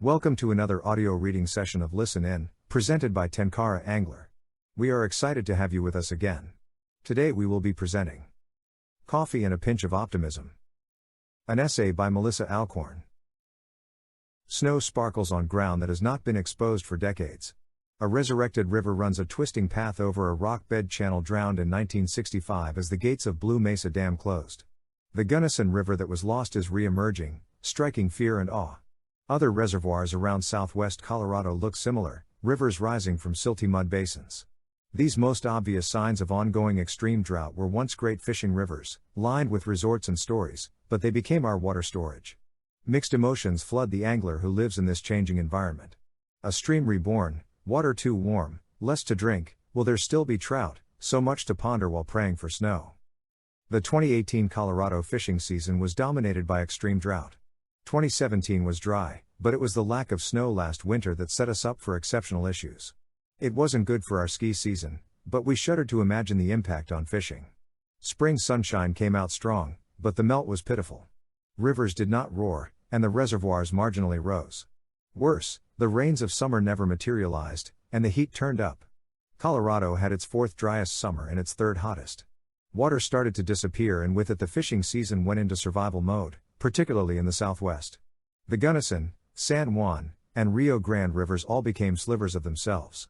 Welcome to another audio reading session of Listen In, presented by Tenkara Angler. We are excited to have you with us again. Today we will be presenting Coffee and a Pinch of Optimism. An essay by Melissa Alcorn. Snow sparkles on ground that has not been exposed for decades. A resurrected river runs a twisting path over a rock bed channel drowned in 1965 as the gates of Blue Mesa Dam closed. The Gunnison River that was lost is re-emerging, striking fear and awe. Other reservoirs around southwest Colorado look similar, rivers rising from silty mud basins. These most obvious signs of ongoing extreme drought were once great fishing rivers, lined with resorts and stories, but they became our water storage. Mixed emotions flood the angler who lives in this changing environment. A stream reborn, water too warm, less to drink, will there still be trout, so much to ponder while praying for snow. The 2018 Colorado fishing season was dominated by extreme drought. 2017 was dry, but it was the lack of snow last winter that set us up for exceptional issues. It wasn't good for our ski season, but we shuddered to imagine the impact on fishing. Spring sunshine came out strong, but the melt was pitiful. Rivers did not roar, and the reservoirs marginally rose. Worse, the rains of summer never materialized, and the heat turned up. Colorado had its fourth driest summer and its third hottest. Water started to disappear, and with it the fishing season went into survival mode, particularly in the southwest. The Gunnison, San Juan, and Rio Grande rivers all became slivers of themselves.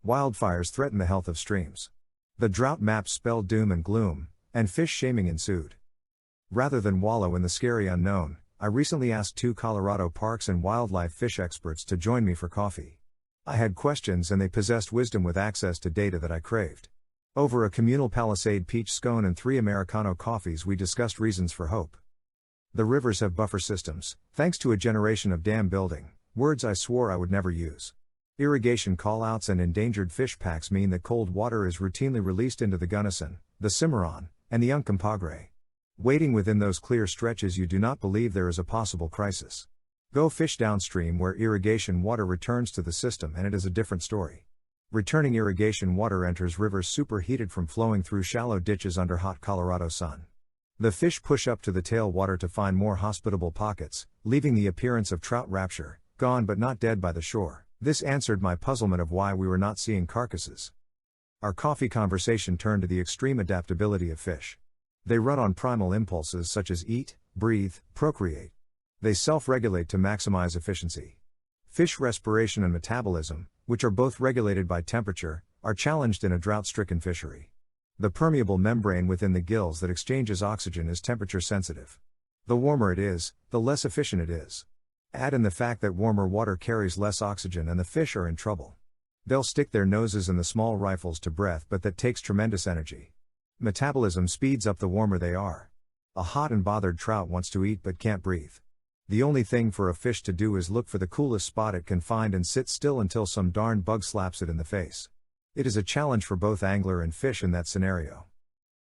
Wildfires threatened the health of streams. The drought maps spelled doom and gloom, and fish shaming ensued. Rather than wallow in the scary unknown, I recently asked two Colorado parks and wildlife fish experts to join me for coffee. I had questions and they possessed wisdom with access to data that I craved. Over a communal Palisade peach scone and 3 Americano coffees we discussed reasons for hope. The rivers have buffer systems, thanks to a generation of dam building, words I swore I would never use. Irrigation callouts and endangered fish packs mean that cold water is routinely released into the Gunnison, the Cimarron, and the Uncompahgre. Waiting within those clear stretches, you do not believe there is a possible crisis. Go fish downstream where irrigation water returns to the system and it is a different story. Returning irrigation water enters rivers superheated from flowing through shallow ditches under hot Colorado sun. The fish push up to the tailwater to find more hospitable pockets, leaving the appearance of trout rapture, gone but not dead by the shore. This answered my puzzlement of why we were not seeing carcasses. Our coffee conversation turned to the extreme adaptability of fish. They run on primal impulses such as eat, breathe, procreate. They self-regulate to maximize efficiency. Fish respiration and metabolism, which are both regulated by temperature, are challenged in a drought-stricken fishery. The permeable membrane within the gills that exchanges oxygen is temperature sensitive. The warmer it is, the less efficient it is. Add in the fact that warmer water carries less oxygen and the fish are in trouble. They'll stick their noses in the small rifles to breath, but that takes tremendous energy. Metabolism speeds up the warmer they are. A hot and bothered trout wants to eat but can't breathe. The only thing for a fish to do is look for the coolest spot it can find and sit still until some darn bug slaps it in the face. It is a challenge for both angler and fish in that scenario.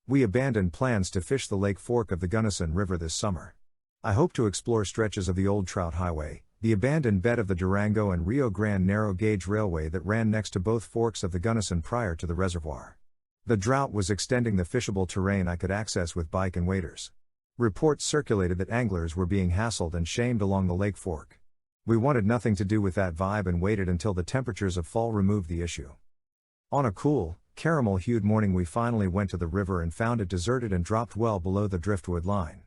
We abandoned plans to fish the Lake Fork of the Gunnison River this summer. I hope to explore stretches of the old Trout Highway, the abandoned bed of the Durango and Rio Grande narrow gauge railway that ran next to both forks of the Gunnison prior to the reservoir. The drought was extending the fishable terrain I could access with bike and waders. Reports circulated that anglers were being hassled and shamed along the Lake Fork. We wanted nothing to do with that vibe and waited until the temperatures of fall removed the issue. On a cool, caramel-hued morning we finally went to the river and found it deserted and dropped well below the driftwood line.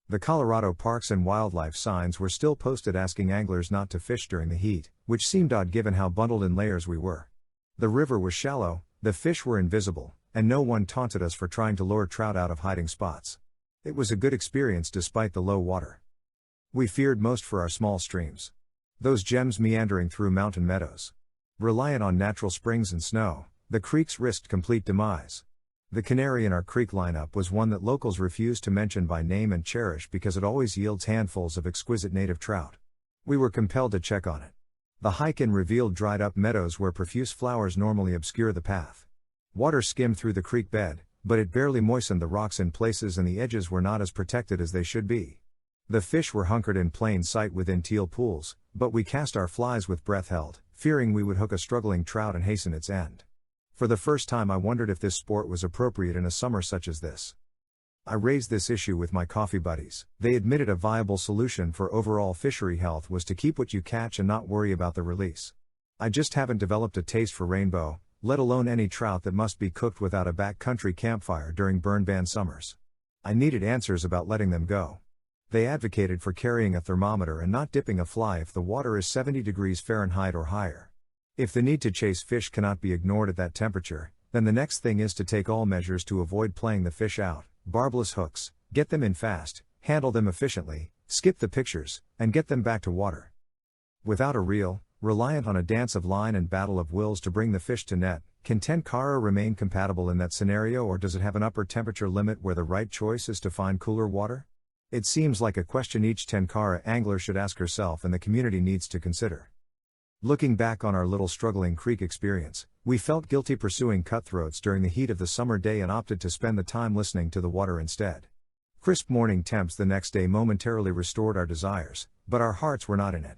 The Colorado Parks and Wildlife signs were still posted asking anglers not to fish during the heat, which seemed odd given how bundled in layers we were. The river was shallow, the fish were invisible, and no one taunted us for trying to lure trout out of hiding spots. It was a good experience despite the low water. We feared most for our small streams. Those gems meandering through mountain meadows. Reliant on natural springs and snow, the creeks risked complete demise. The canary in our creek lineup was one that locals refused to mention by name and cherish because it always yields handfuls of exquisite native trout. We were compelled to check on it. The hike-in revealed dried up meadows where profuse flowers normally obscure the path. Water skimmed through the creek bed, but it barely moistened the rocks in places and the edges were not as protected as they should be. The fish were hunkered in plain sight within teal pools, but we cast our flies with breath held, fearing we would hook a struggling trout and hasten its end. For the first time I wondered if this sport was appropriate in a summer such as this. I raised this issue with my coffee buddies. They admitted a viable solution for overall fishery health was to keep what you catch and not worry about the release. I just haven't developed a taste for rainbow, let alone any trout that must be cooked without a backcountry campfire during burn-ban summers. I needed answers about letting them go. They advocated for carrying a thermometer and not dipping a fly if the water is 70 degrees Fahrenheit or higher. If the need to chase fish cannot be ignored at that temperature, then the next thing is to take all measures to avoid playing the fish out, barbless hooks, get them in fast, handle them efficiently, skip the pictures, and get them back to water. Without a reel, reliant on a dance of line and battle of wills to bring the fish to net, can Tenkara remain compatible in that scenario, or does it have an upper temperature limit where the right choice is to find cooler water? It seems like a question each Tenkara angler should ask herself and the community needs to consider. Looking back on our little struggling creek experience, we felt guilty pursuing cutthroats during the heat of the summer day and opted to spend the time listening to the water instead. Crisp morning temps the next day momentarily restored our desires, but our hearts were not in it.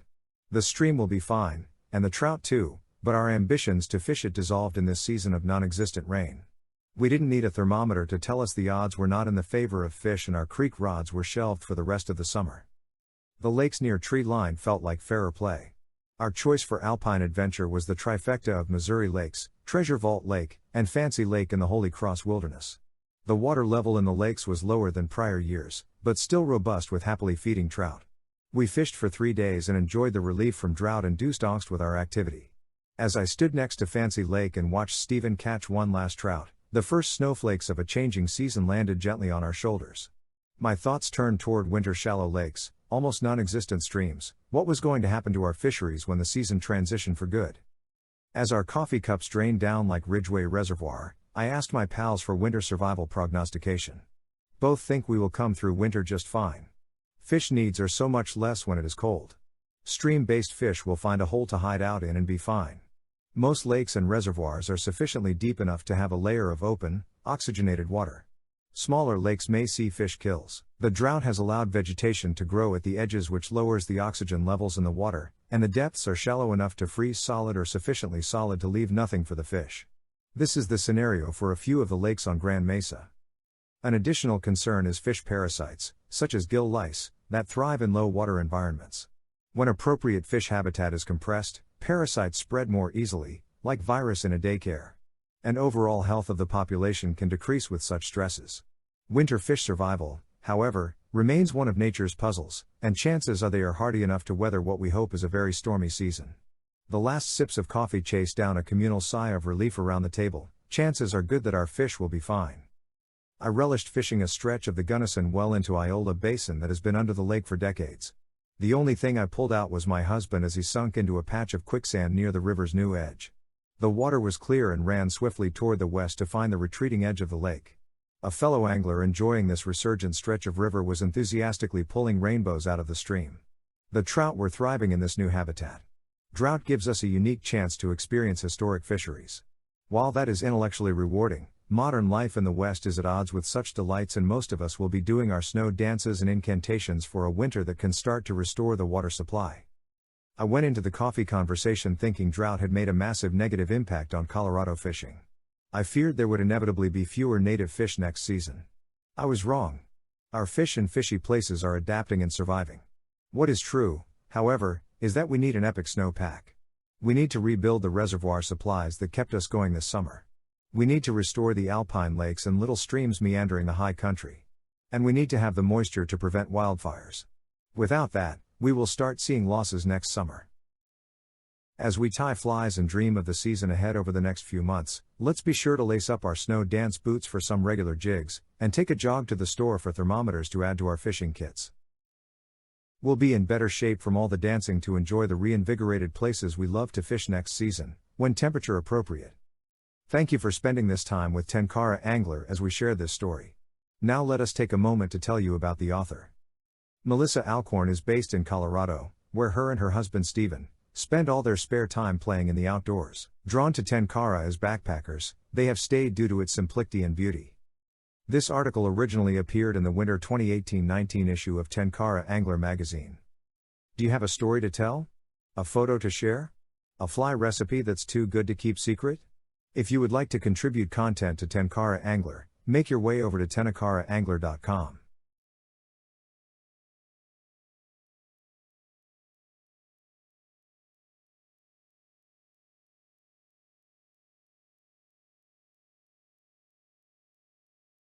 The stream will be fine, and the trout too, but our ambitions to fish it dissolved in this season of non-existent rain. We didn't need a thermometer to tell us the odds were not in the favor of fish, and our creek rods were shelved for the rest of the summer. The lakes near tree line felt like fairer play. Our choice for alpine adventure was the trifecta of Missouri Lakes, Treasure Vault Lake, and Fancy Lake in the Holy Cross Wilderness. The water level in the lakes was lower than prior years, but still robust with happily feeding trout. We fished for 3 days and enjoyed the relief from drought-induced angst with our activity. As I stood next to Fancy Lake and watched Stephen catch one last trout, the first snowflakes of a changing season landed gently on our shoulders. My thoughts turned toward winter shallow lakes, almost non-existent streams. What was going to happen to our fisheries when the season transitioned for good? As our coffee cups drained down like Ridgway Reservoir, I asked my pals for winter survival prognostication. Both think we will come through winter just fine. Fish needs are so much less when it is cold. Stream-based fish will find a hole to hide out in and be fine. Most lakes and reservoirs are sufficiently deep enough to have a layer of open, oxygenated water. Smaller lakes may see fish kills. The drought has allowed vegetation to grow at the edges, which lowers the oxygen levels in the water, and the depths are shallow enough to freeze solid or sufficiently solid to leave nothing for the fish. This is the scenario for a few of the lakes on Grand Mesa. An additional concern is fish parasites, such as gill lice, that thrive in low water environments. When appropriate fish habitat is compressed, parasites spread more easily, like virus in a daycare. And overall health of the population can decrease with such stresses. Winter fish survival, however, remains one of nature's puzzles, and chances are they are hardy enough to weather what we hope is a very stormy season. The last sips of coffee chase down a communal sigh of relief around the table. Chances are good that our fish will be fine. I relished fishing a stretch of the Gunnison well into Iola Basin that has been under the lake for decades. The only thing I pulled out was my husband as he sunk into a patch of quicksand near the river's new edge. The water was clear and ran swiftly toward the west to find the retreating edge of the lake. A fellow angler enjoying this resurgent stretch of river was enthusiastically pulling rainbows out of the stream. The trout were thriving in this new habitat. Drought gives us a unique chance to experience historic fisheries. While that is intellectually rewarding, modern life in the West is at odds with such delights, and most of us will be doing our snow dances and incantations for a winter that can start to restore the water supply. I went into the coffee conversation thinking drought had made a massive negative impact on Colorado fishing. I feared there would inevitably be fewer native fish next season. I was wrong. Our fish and fishy places are adapting and surviving. What is true, however, is that we need an epic snowpack. We need to rebuild the reservoir supplies that kept us going this summer. We need to restore the alpine lakes and little streams meandering the high country. And we need to have the moisture to prevent wildfires. Without that, we will start seeing losses next summer. As we tie flies and dream of the season ahead over the next few months, let's be sure to lace up our snow dance boots for some regular jigs, and take a jog to the store for thermometers to add to our fishing kits. We'll be in better shape from all the dancing to enjoy the reinvigorated places we love to fish next season, when temperature appropriate. Thank you for spending this time with Tenkara Angler as we share this story. Now let us take a moment to tell you about the author. Melissa Alcorn is based in Colorado, where her and her husband Stephen spend all their spare time playing in the outdoors. Drawn to Tenkara as backpackers, they have stayed due to its simplicity and beauty. This article originally appeared in the winter 2018-19 issue of Tenkara Angler magazine. Do you have a story to tell? A photo to share? A fly recipe that's too good to keep secret? If you would like to contribute content to Tenkara Angler, Make your way over to tenkaraangler.com.